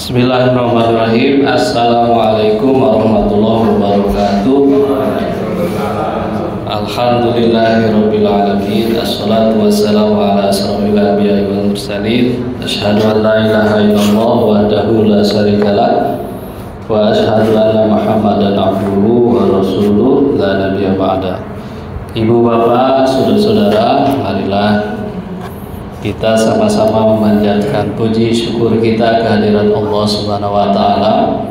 Bismillahirrahmanirrahim. Assalamualaikum warahmatullahi wabarakatuh. Alhamdulillahirabbil alamin. Assalatu wassalamu ala asrofil anbiya'i wal mursalin. Asyhadu an la ilaha illallah wahdahu la syarikalah wa asyhadu anna Muhammadan abduhu wa rasuluh la nabiyya ba'da. Ibu bapak, saudara-saudara, marilah kita sama-sama memanjatkan puji syukur kita kehadirat Allah Subhanahu wa taala.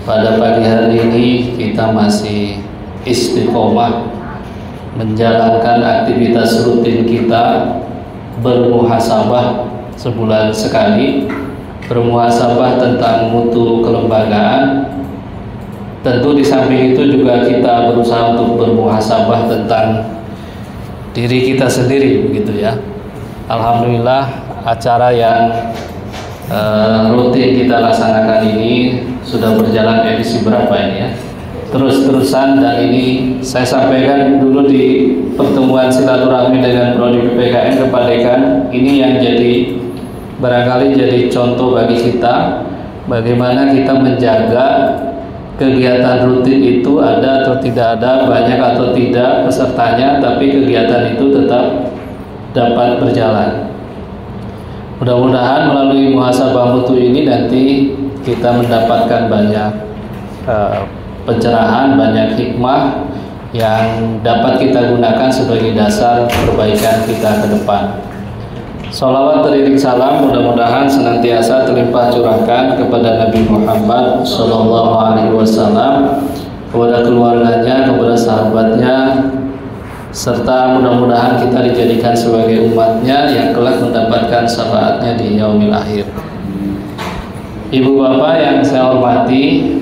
Pada pagi hari ini kita masih istiqomah menjalankan aktivitas rutin kita, bermuhasabah sebulan sekali, bermuhasabah tentang mutu kelembagaan. Tentu di samping itu juga kita berusaha untuk bermuhasabah tentang diri kita sendiri, begitu ya. Alhamdulillah acara yang rutin kita laksanakan ini sudah berjalan edisi berapa ini ya, terus-terusan, dan ini saya sampaikan dulu di pertemuan silaturahmi dengan Prodi PPKN Kepadekan. Ini yang jadi barangkali jadi contoh bagi kita bagaimana kita menjaga kegiatan rutin itu ada atau tidak ada, banyak atau tidak pesertanya, tapi kegiatan itu tetap dapat berjalan. Mudah-mudahan melalui muhasabah mutu ini nanti kita mendapatkan banyak pencerahan, banyak hikmah yang dapat kita gunakan sebagai dasar perbaikan kita ke depan. Sholawat teriring salam mudah-mudahan senantiasa terlimpah curahkan kepada Nabi Muhammad SAW, kepada keluarganya, kepada sahabatnya, serta mudah-mudahan kita dijadikan sebagai umatnya yang kelak mendapatkan syafaatnya di yaumil akhir. Ibu bapak yang saya hormati,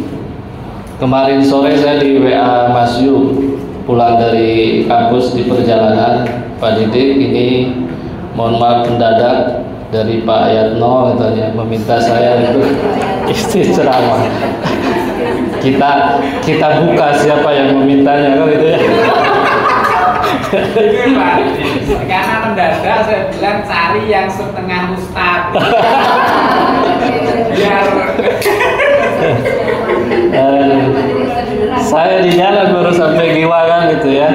kemarin sore saya di WA Mas Yu pulang dari kampus di perjalanan, Pak Didik, ini mohon maaf mendadak dari Pak Yatno katanya meminta saya untuk isi ceramah. Kita buka siapa yang memintanya, kan gitu ya. Itu Pak, karena mendadak saya bilang cari yang setengah ustaz. Biar saya di jalan baru sampai Giwangan gitu ya.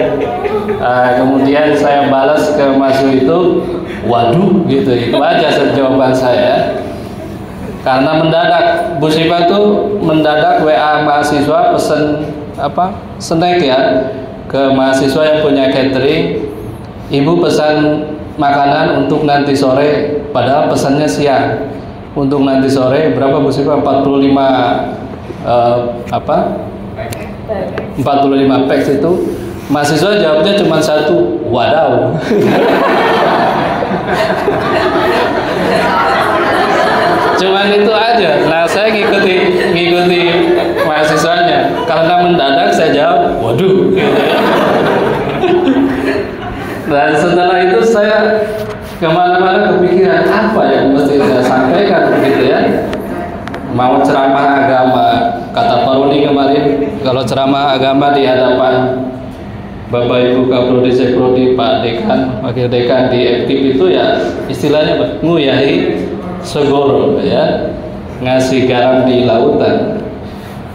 Kemudian saya balas ke Mas Yu itu, waduh gitu, itu aja jawaban saya. Karena mendadak, Bu Siva tuh mendadak WA mahasiswa pesen snack ya ke mahasiswa yang punya catering. Ibu pesan makanan untuk nanti sore, padahal pesannya siang. Untuk nanti sore berapa Bu Siva? 45 packs itu. Mahasiswa jawabnya cuma satu, wadaw. Cuman itu aja. Nah, saya ngikuti mahasiswanya. Karena mendadak saya jawab, waduh. Dan setelah itu saya kemana-mana kepikiran apa yang mesti saya sampaikan, begitu ya. Mau ceramah agama, kata Pak Rudi kemarin, kalau ceramah agama di hadapan Bapak Ibu Kaprodi, Sekrodi, Pak Dekan, Wakil Dekan di FKIP itu ya istilahnya nguyahi segoro ya, ngasih garam di lautan.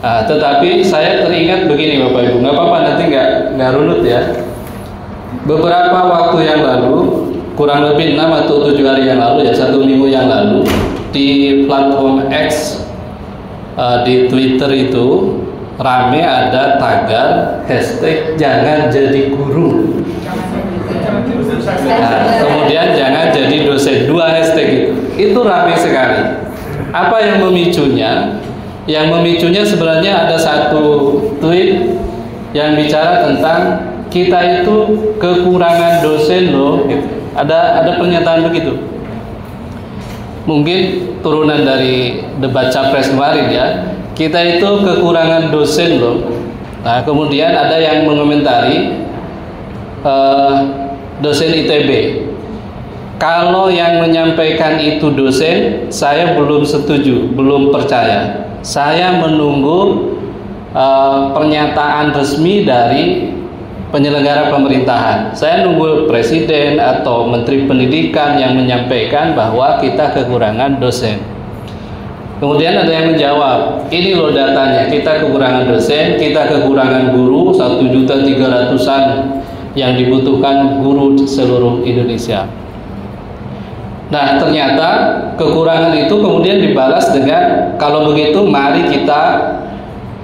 Tetapi saya teringat begini Bapak Ibu, nggak apa-apa nanti nggak runut ya. Beberapa waktu yang lalu, kurang lebih 6 atau 7 hari yang lalu ya, 1 minggu yang lalu, di platform X di Twitter itu rame ada tagar hashtag jangan jadi guru. Kemudian jangan jadi dosen, 2 hashtag itu rame sekali. Apa yang memicunya? Yang memicunya sebenarnya ada satu tweet yang bicara tentang kita itu kekurangan dosen loh, gitu. Ada pernyataan begitu. Mungkin turunan dari debat capres kemarin ya. Kita itu kekurangan dosen loh. Nah, kemudian ada yang mengomentari dosen ITB. Kalau yang menyampaikan itu dosen, saya belum setuju, belum percaya. Saya menunggu pernyataan resmi dari penyelenggara pemerintahan. Saya nunggu presiden atau menteri pendidikan yang menyampaikan bahwa kita kekurangan dosen. Kemudian ada yang menjawab, ini loh datanya, kita kekurangan dosen, kita kekurangan guru, 1.300.000-an yang dibutuhkan guru di seluruh Indonesia. Nah, ternyata kekurangan itu kemudian dibalas dengan, kalau begitu mari kita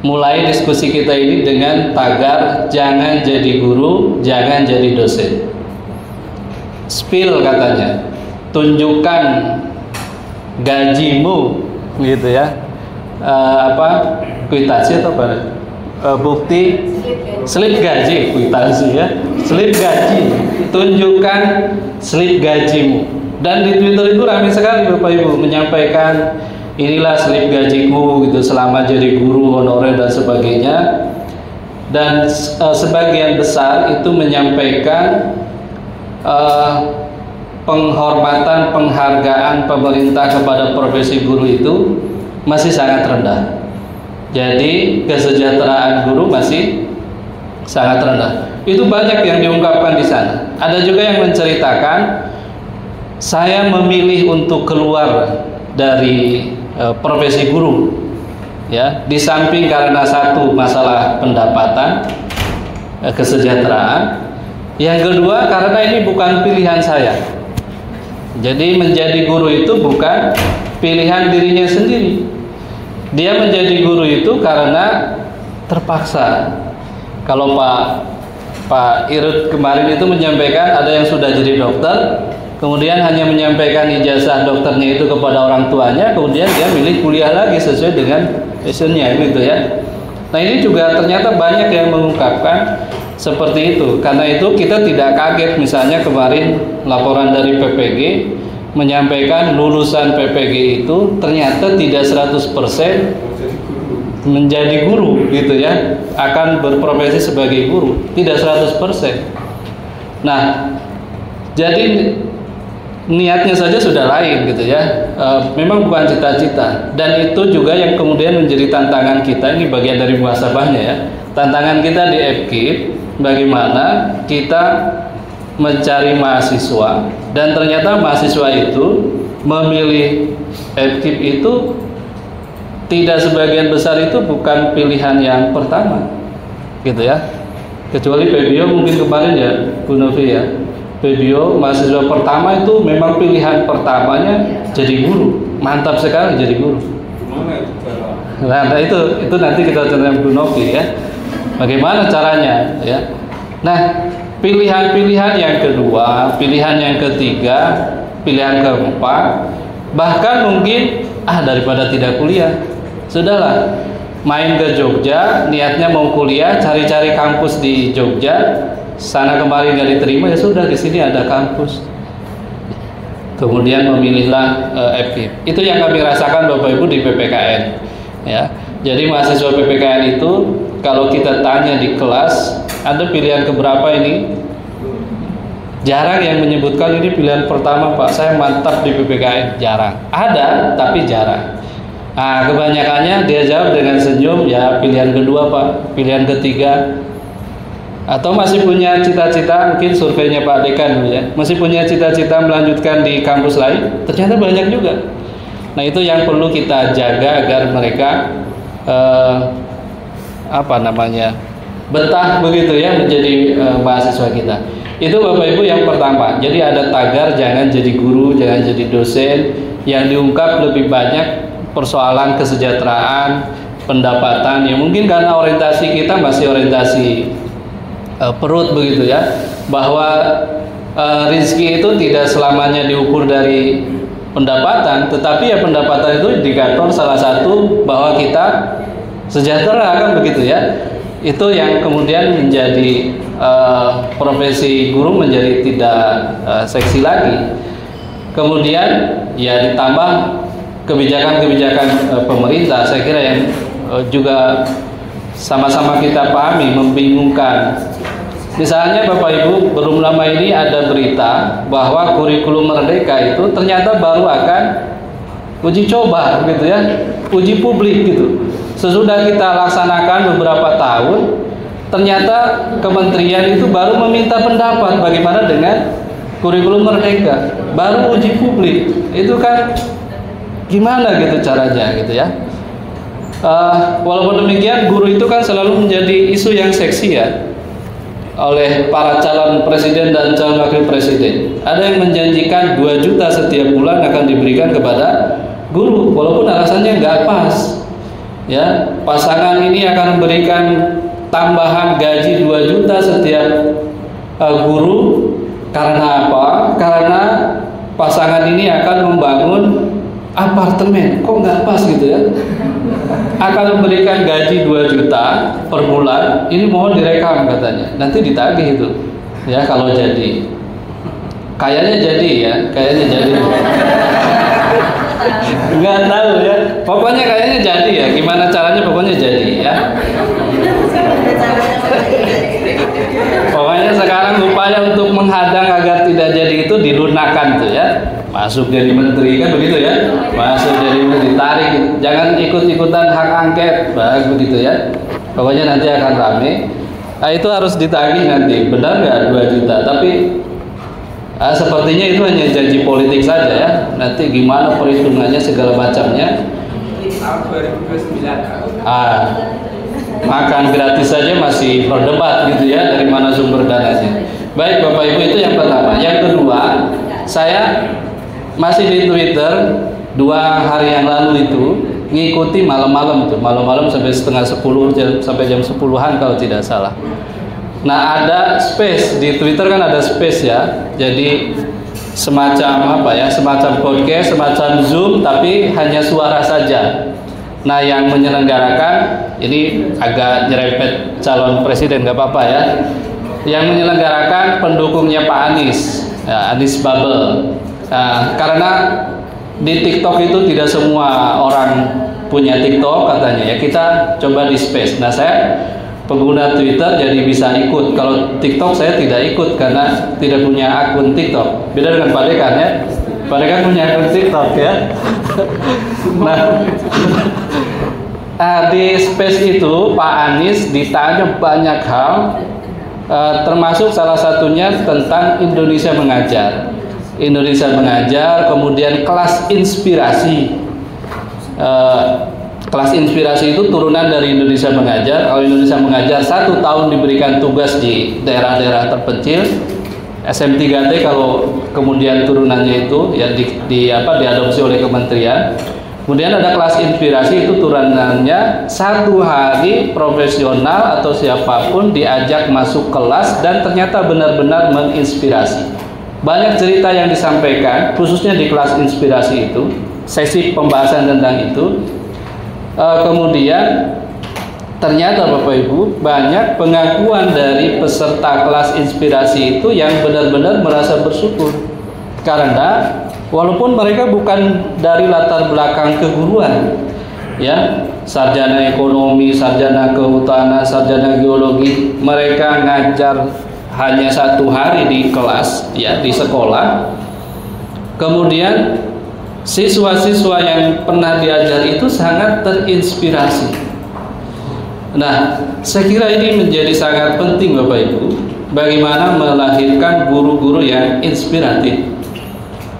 mulai diskusi kita ini dengan tagar jangan jadi guru, jangan jadi dosen. Spill katanya, tunjukkan gajimu, gitu ya, kwitansi atau apa, bukti slip gaji, kwitansi ya, slip gaji, tunjukkan slip gajimu. Dan di Twitter itu ramai sekali Bapak Ibu menyampaikan inilah slip gajiku gitu selama jadi guru honorer dan sebagainya. Dan sebagian besar itu menyampaikan penghormatan, penghargaan pemerintah kepada profesi guru itu masih sangat rendah. Jadi kesejahteraan guru masih sangat rendah. Itu banyak yang diungkapkan di sana. Ada juga yang menceritakan, saya memilih untuk keluar dari profesi guru, ya, di samping karena satu masalah pendapatan, kesejahteraan. Yang kedua karena ini bukan pilihan saya. Jadi menjadi guru itu bukan pilihan dirinya sendiri. Dia menjadi guru itu karena terpaksa. Kalau Pak Irut kemarin itu menyampaikan ada yang sudah jadi dokter, kemudian hanya menyampaikan ijazah dokternya itu kepada orang tuanya, kemudian dia milih kuliah lagi sesuai dengan passionnya gitu ya. Nah ini juga ternyata banyak yang mengungkapkan seperti itu. Karena itu kita tidak kaget misalnya kemarin laporan dari PPG menyampaikan lulusan PPG itu ternyata tidak 100% menjadi guru gitu ya, akan berprofesi sebagai guru, tidak 100%. Nah, jadi niatnya saja sudah lain gitu ya. Memang bukan cita-cita, dan itu juga yang kemudian menjadi tantangan kita. Ini bagian dari muhasabahnya ya. Tantangan kita di FKIP, bagaimana kita mencari mahasiswa, dan ternyata mahasiswa itu memilih FKIP itu tidak sebagian besar itu bukan pilihan yang pertama gitu ya. Kecuali PBO mungkin kemarin ya Bu Novi ya, PBO mahasiswa pertama itu memang pilihan pertamanya jadi guru, mantap sekali jadi guru. Nah itu nanti kita cerita Bu Novi ya, bagaimana caranya ya. Nah pilihan-pilihan yang kedua, pilihan yang ketiga, pilihan keempat, bahkan mungkin daripada tidak kuliah, sudahlah main ke Jogja, niatnya mau kuliah, cari-cari kampus di Jogja, sana kemarin nggak diterima, ya sudah di sini ada kampus. Kemudian memilihlah FKIP. Itu yang kami rasakan Bapak Ibu di PPKN. Ya, jadi mahasiswa PPKN itu kalau kita tanya di kelas, ada pilihan keberapa ini? Jarang yang menyebutkan ini pilihan pertama Pak, saya mantap di PPKN. Jarang. Ada, tapi jarang. Nah, kebanyakannya dia jawab dengan senyum, ya pilihan kedua Pak, pilihan ketiga. Atau masih punya cita-cita, mungkin surveinya Pak Dekan ya, masih punya cita-cita melanjutkan di kampus lain. Ternyata banyak juga. Nah, itu yang perlu kita jaga agar mereka betah begitu ya menjadi mahasiswa kita. Itu Bapak Ibu yang pertama. Jadi ada tagar jangan jadi guru, jangan jadi dosen. Yang diungkap lebih banyak persoalan kesejahteraan, pendapatan. Ya mungkin karena orientasi kita masih orientasi perut begitu ya. Bahwa rezeki itu tidak selamanya diukur dari pendapatan, tetapi ya pendapatan itu indikator salah satu bahwa kita sejahtera kan begitu ya. Itu yang kemudian menjadi profesi guru menjadi tidak seksi lagi. Kemudian ya ditambah kebijakan-kebijakan pemerintah, saya kira yang juga sama-sama kita pahami membingungkan. Misalnya Bapak Ibu, belum lama ini ada berita bahwa kurikulum Merdeka itu ternyata baru akan uji coba gitu ya, uji publik gitu. Sesudah kita laksanakan beberapa tahun, ternyata kementerian itu baru meminta pendapat bagaimana dengan kurikulum Merdeka, baru uji publik. Itu kan Gimana gitu caranya gitu ya. Walaupun demikian, guru itu kan selalu menjadi isu yang seksi ya oleh para calon presiden dan calon wakil presiden. Ada yang menjanjikan 2 juta setiap bulan akan diberikan kepada guru, walaupun alasannya nggak pas. Ya, pasangan ini akan memberikan tambahan gaji 2 juta setiap guru. Karena apa? Karena pasangan ini akan membangun apartemen. Kok nggak pas gitu ya? Akan memberikan gaji 2 juta per bulan. Ini mohon direkam katanya. Nanti ditagih itu. Ya kalau jadi. Kayaknya jadi ya, kayaknya jadi. Nggak tahu ya. Pokoknya kayaknya jadi ya. Gimana caranya pokoknya jadi ya. Pokoknya sekarang upaya untuk menghadang agar tidak jadi itu dilunakkan tuh ya. Masuk jadi menteri kan begitu ya. Masuk jadi menteri, tarik. Jangan ikut-ikutan hak angket, begitu ya. Pokoknya nanti akan rame. Nah, itu harus ditagih nanti. Benar nggak 2 juta? Tapi sepertinya itu hanya janji politik saja ya. Nanti gimana perhitungannya segala macamnya. Tahun 2029. Makan gratis saja masih berdebat gitu ya, dari mana sumber dananya. Baik Bapak Ibu, itu yang pertama. Yang kedua, saya masih di Twitter 2 hari yang lalu itu ngikuti malam-malam tuh, malam-malam sampai setengah 10 sampai jam 10-an kalau tidak salah. Nah, ada space di Twitter kan, ada space ya. Jadi semacam apa ya, semacam podcast, semacam Zoom tapi hanya suara saja. Nah, yang menyelenggarakan ini agak nyerempet calon presiden, nggak apa-apa ya. Yang menyelenggarakan pendukungnya Pak Anies, ya, Anies Bubble. Karena di TikTok itu tidak semua orang punya TikTok katanya ya. Kita coba di space. Nah, saya pengguna Twitter jadi bisa ikut. Kalau TikTok saya tidak ikut karena tidak punya akun TikTok. Beda dengan Pak Dekan ya. Pak Dekan punya akun TikTok ya. Nah, di space itu Pak Anies ditanya banyak hal, termasuk salah satunya tentang Indonesia Mengajar. Indonesia Mengajar, kemudian kelas inspirasi. Kelas inspirasi itu turunan dari Indonesia Mengajar. Kalau Indonesia Mengajar 1 tahun diberikan tugas di daerah-daerah terpencil. SM3T kalau kemudian turunannya itu ya diadopsi oleh kementerian. Kemudian ada kelas inspirasi, itu turunannya 1 hari profesional atau siapapun diajak masuk kelas dan ternyata benar-benar menginspirasi. Banyak cerita yang disampaikan khususnya di kelas inspirasi itu, sesi pembahasan tentang itu. Kemudian ternyata Bapak Ibu, banyak pengakuan dari peserta kelas inspirasi itu yang benar-benar merasa bersyukur. Karena walaupun mereka bukan dari latar belakang keguruan, ya, sarjana ekonomi, sarjana kehutanan, sarjana geologi, mereka ngajar hanya 1 hari di kelas, ya, di sekolah. Kemudian siswa-siswa yang pernah diajar itu sangat terinspirasi. Nah, saya kira ini menjadi sangat penting Bapak Ibu, bagaimana melahirkan guru-guru yang inspiratif.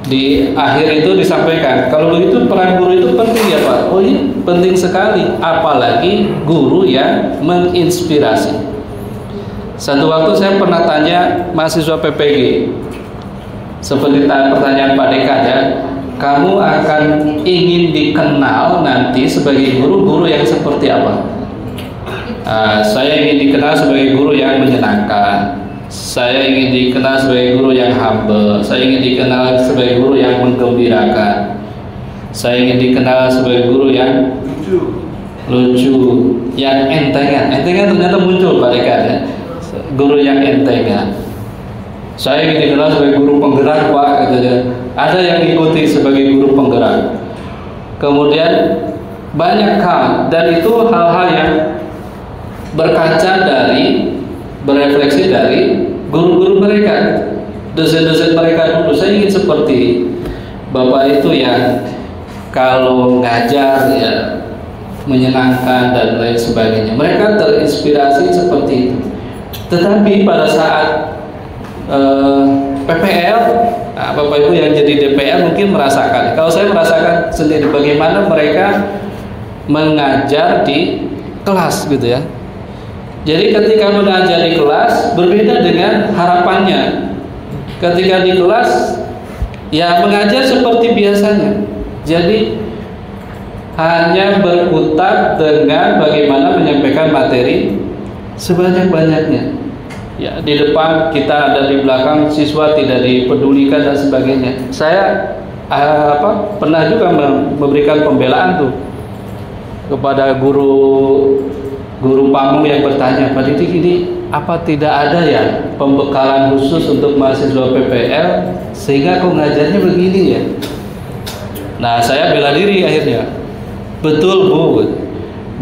Di akhir itu disampaikan, kalau begitu peran guru itu penting ya Pak. Oh iya, penting sekali, apalagi guru yang menginspirasi. Satu waktu saya pernah tanya mahasiswa PPG, seperti pertanyaan Pak Dekan ya, kamu akan ingin dikenal nanti sebagai guru yang seperti apa? Saya ingin dikenal sebagai guru yang menyenangkan. Saya ingin dikenal sebagai guru yang humble. Saya ingin dikenal sebagai guru yang menggembirakan. Saya ingin dikenal sebagai guru yang lucu, yang entengan. Entengan ternyata muncul Pak Dekan ya. Guru yang entengan. Saya ingin dikenal sebagai guru penggerak Pak, katanya. Ada yang ikuti sebagai guru penggerak. Kemudian banyak hal, dan itu hal-hal yang berefleksi dari guru-guru mereka, dosen-dosen mereka dulu. Saya ingin seperti Bapak itu yang kalau ngajar ya menyenangkan dan lain sebagainya. Mereka terinspirasi seperti itu. Tetapi pada saat PPL Nah, Bapak Ibu yang jadi DPR mungkin merasakan. Kalau saya merasakan sendiri bagaimana mereka mengajar di kelas gitu ya. Jadi ketika mengajar di kelas berbeda dengan harapannya. Ketika di kelas ya mengajar seperti biasanya. Jadi hanya berkutat dengan bagaimana menyampaikan materi sebanyak-banyaknya. Ya, di depan kita ada, di belakang siswa tidak dipedulikan dan sebagainya. Saya pernah juga memberikan pembelaan tuh kepada guru pamong yang bertanya, Pak Didik, ini apa tidak ada ya pembekalan khusus untuk mahasiswa PPL sehingga kok ngajarnya begini ya? Nah, saya bela diri akhirnya. Betul Bu,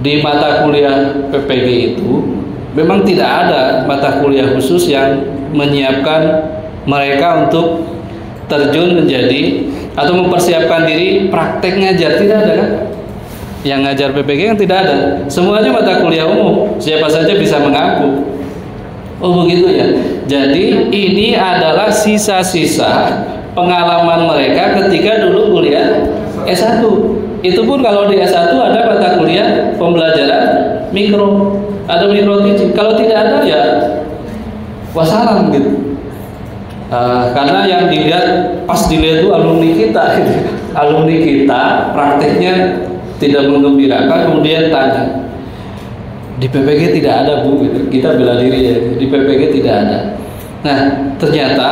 di mata kuliah PPG itu memang tidak ada mata kuliah khusus yang menyiapkan mereka untuk terjun menjadi atau mempersiapkan diri praktek ngajar. Tidak ada kan? Yang ngajar PPG kan tidak ada. Semuanya mata kuliah umum. Siapa saja bisa mengaku. Oh begitu ya. Jadi ini adalah sisa-sisa pengalaman mereka ketika dulu kuliah S1. Itu pun kalau di S1 ada mata kuliah pembelajaran mikro, ada mikro teaching. Kalau tidak ada ya wassalam gitu. Karena yang dilihat pas dilihat itu alumni kita, alumni kita prakteknya tidak menggembirakan, kemudian tanya di PPG tidak ada Bu, gitu. Kita bela diri ya, di PPG tidak ada. Nah ternyata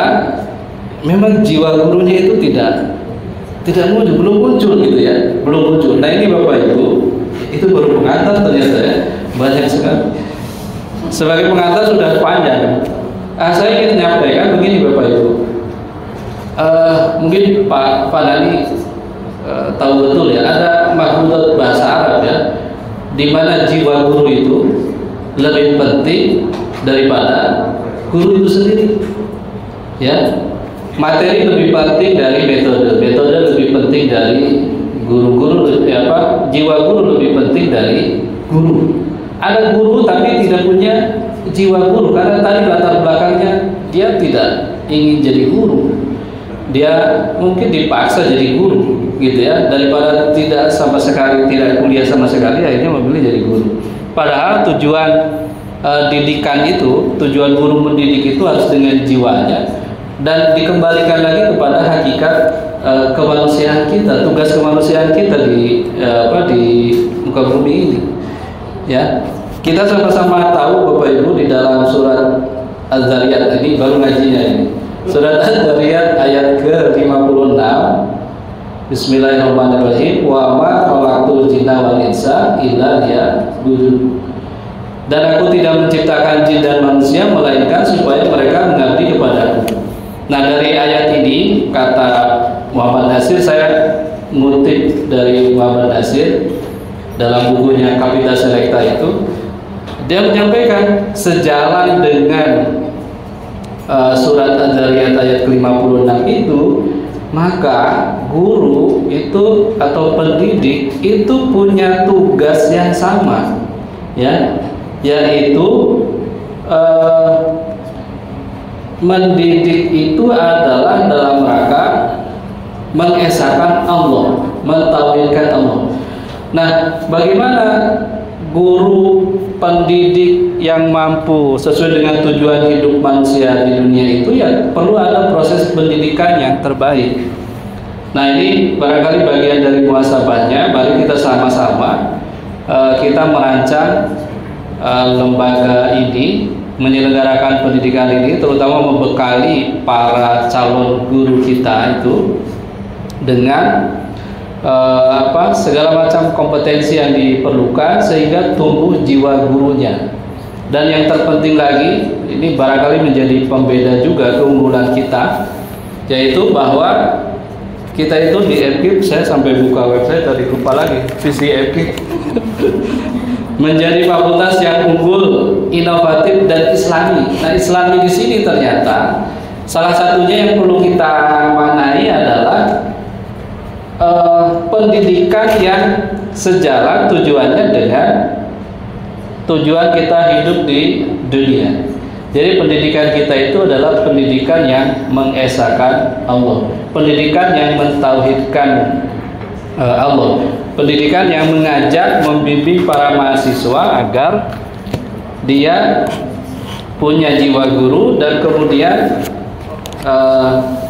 memang jiwa gurunya itu tidak muncul, belum muncul gitu ya, belum muncul. Nah ini Bapak Ibu, itu baru pengantar ternyata ya, banyak sekali. Sebagai pengantar sudah panjang. Saya ingin menyampaikan begini Bapak Ibu. Mungkin Pak Dani tahu betul ya, ada makhudat bahasa Arab ya, di mana jiwa guru itu lebih penting daripada guru itu sendiri. Ya, materi lebih penting dari metode lebih penting dari guru-guru, jiwa guru lebih penting dari guru. Ada guru tapi tidak punya jiwa guru karena tadi latar belakangnya dia tidak ingin jadi guru, dia mungkin dipaksa jadi guru gitu ya, daripada tidak sama sekali, tidak kuliah sama sekali, akhirnya memilih jadi guru. Padahal tujuan didikan itu, tujuan guru mendidik itu harus dengan jiwanya dan dikembalikan lagi kepada hakikat kemanusiaan kita, tugas kemanusiaan kita di muka bumi ini. Ya, kita sama-sama tahu Bapak Ibu di dalam surat Az-Zariyat, ini baru ngajinya ini. Surat Az-Zariyat ayat ke-56. Bismillahirrahmanirrahim. Wa ma khalaqtul jinna wal insa illa liya'budun. Dan aku tidak menciptakan jin dan manusia melainkan supaya mereka mengabdi kepadaku. Nah, dari ayat ini kata Muhammad Nasir, saya ngutip dari Muhammad Nasir dalam bukunya Kapita Selecta itu, dia menyampaikan sejalan dengan surat Az-Zariyat ayat ke-56 itu, maka guru itu atau pendidik itu punya tugas yang sama, ya, yaitu mendidik itu adalah dalam rangka mengesahkan Allah, mentauhidkan Allah. Nah, bagaimana guru pendidik yang mampu sesuai dengan tujuan hidup manusia di dunia itu, ya perlu ada proses pendidikan yang terbaik. Nah, ini barangkali bagian dari muhasabahnya. Mari kita sama-sama kita merancang lembaga ini, menyelenggarakan pendidikan ini, terutama membekali para calon guru kita itu dengan segala macam kompetensi yang diperlukan sehingga tumbuh jiwa gurunya. Dan yang terpenting lagi, ini barangkali menjadi pembeda juga keunggulan kita, yaitu bahwa kita itu di FKIP, saya sampai buka website tadi lupa lagi, visi FKIP menjadi fakultas yang unggul, inovatif dan islami. Nah, islami di sini ternyata salah satunya yang perlu kita maknai adalah pendidikan yang sejalan tujuannya dengan tujuan kita hidup di dunia. Jadi pendidikan kita itu adalah pendidikan yang mengesahkan Allah, pendidikan yang mentauhidkan Allah, pendidikan yang mengajak, membimbing para mahasiswa agar dia punya jiwa guru dan kemudian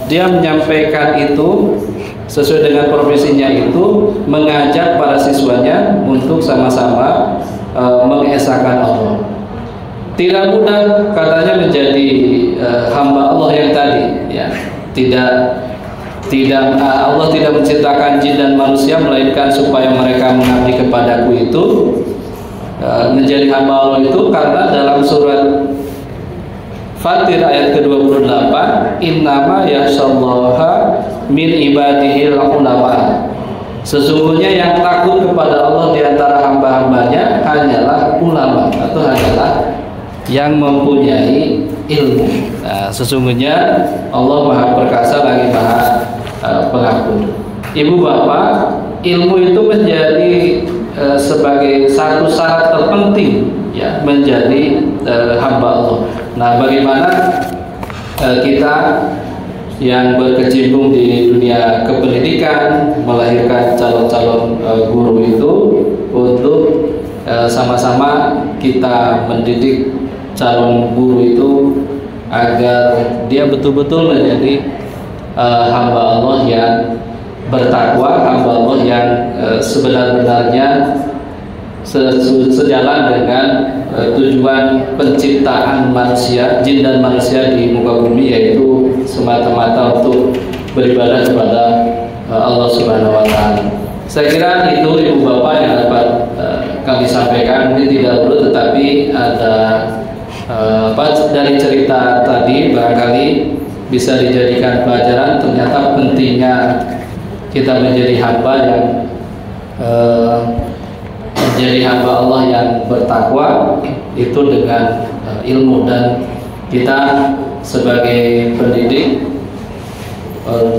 dia menyampaikan itu sesuai dengan profesinya itu, mengajak para siswanya untuk sama-sama mengesahkan Allah. Tidak mudah katanya menjadi hamba Allah yang tadi, ya. Allah tidak menciptakan jin dan manusia melainkan supaya mereka mengabdi kepadaku itu, menjadi hamba Allah itu, karena dalam surat Fatir ayat ke-28, innama yakhsyallaha min ibadihil ulama. Sesungguhnya yang takut kepada Allah di antara hamba-hambanya hanyalah ulama, atau hanyalah yang mempunyai ilmu. Nah, sesungguhnya Allah Maha Perkasa lagi Maha Pengampun. Ibu bapak, ilmu itu menjadi sebagai satu syarat terpenting, ya, menjadi hamba Allah. Nah, bagaimana kita yang berkecimpung di dunia kependidikan melahirkan calon-calon guru itu untuk sama-sama kita mendidik calon guru itu agar dia betul-betul menjadi hamba Allah yang bertakwa, hamba Allah yang sebenar-benarnya sejalan dengan tujuan penciptaan manusia, jin dan manusia di muka bumi, yaitu semata-mata untuk beribadah kepada Allah Subhanahu wa taala. Saya kira itu Ibu Bapak yang dapat kami sampaikan. Ini tidak perlu, tetapi ada dari cerita tadi barangkali bisa dijadikan pelajaran ternyata pentingnya kita menjadi hamba yang menjadi hamba Allah yang bertakwa itu dengan ilmu, dan kita sebagai pendidik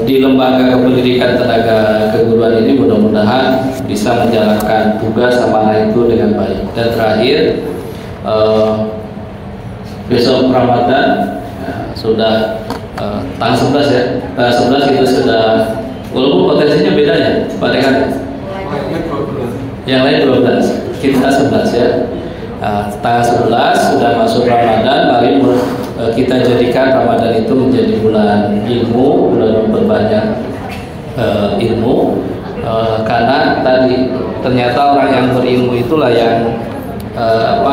di lembaga kependidikan tenaga keguruan ini mudah-mudahan bisa menjalankan tugas amanah itu dengan baik. Dan terakhir, besok Ramadan sudah tanggal 11 ya, tanggal 11 itu sudah, walaupun potensinya beda ya Pak Dekan, yang lain 12, kita 11 ya. Tanggal 11 sudah masuk Ramadan, mari kita jadikan Ramadan itu menjadi bulan ilmu, bulan berbanyak ilmu, karena tadi ternyata orang yang berilmu itulah yang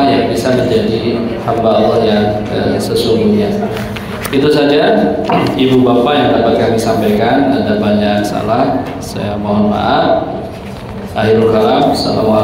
yang bisa menjadi hamba Allah yang sesungguhnya. Itu saja Ibu Bapak yang dapat kami sampaikan. Ada banyak salah, saya mohon maaf. Akhirul kalam. Assalamualaikum